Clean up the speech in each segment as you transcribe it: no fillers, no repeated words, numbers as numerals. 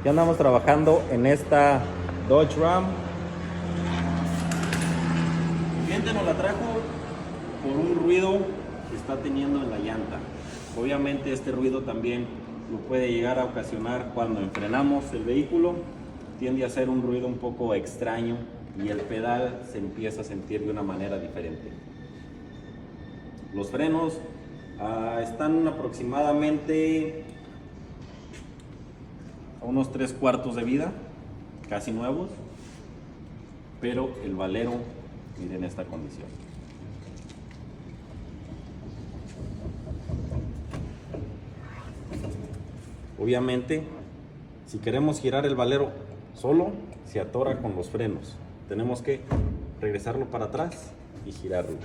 Ya andamos trabajando en esta Dodge Ram. El cliente nos la trajo por un ruido que está teniendo en la llanta. Obviamente este ruido también lo puede llegar a ocasionar cuando enfrenamos el vehículo. Tiende a ser un ruido un poco extraño y el pedal se empieza a sentir de una manera diferente. Los frenos están aproximadamente a unos 3/4 de vida, casi nuevos, pero el Valero, miren esta condición. Obviamente, si queremos girar el Valero solo, se atora con los frenos. Tenemos que regresarlo para atrás y girarlo.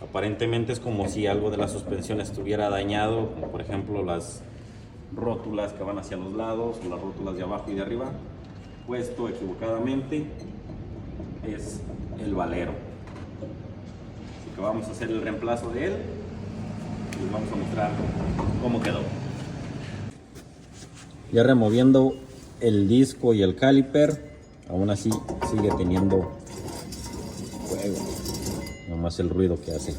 Aparentemente es como si algo de la suspensión estuviera dañado, como por ejemplo las rótulas que van hacia los lados o las rótulas de abajo y de arriba. Puesto equivocadamente es el Valero. Así que vamos a hacer el reemplazo de él y les vamos a mostrar cómo quedó. Ya removiendo el disco y el caliper, aún así sigue teniendo fuego. Nomás el ruido que hace.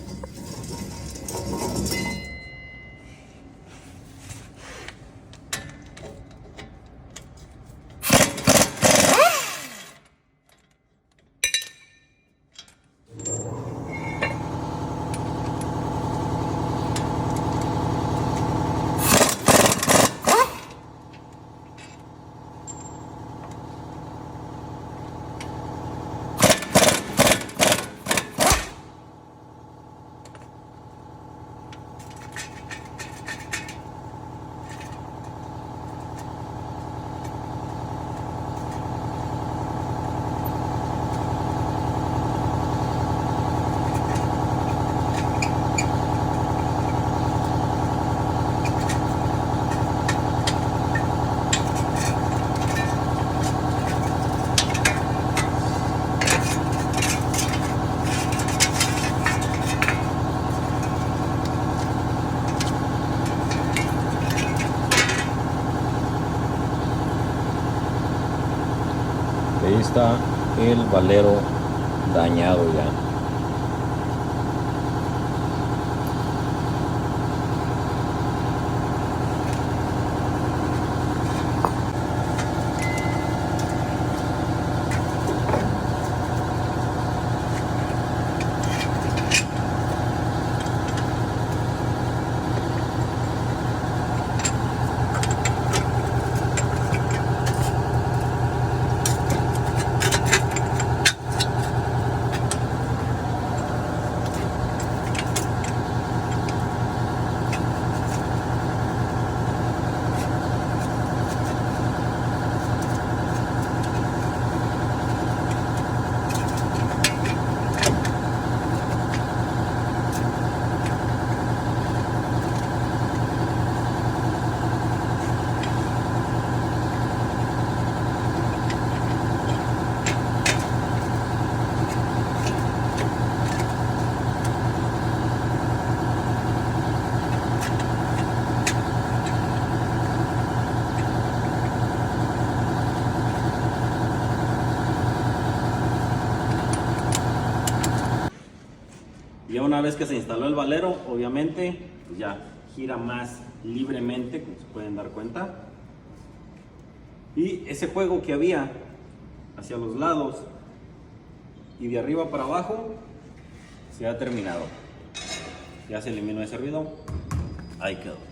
Ahí está el Valero dañado ya. Y una vez que se instaló el Valero, obviamente pues ya gira más libremente, como se pueden dar cuenta. Y ese juego que había hacia los lados y de arriba para abajo se ha terminado. Ya se eliminó ese ruido. Ahí quedó.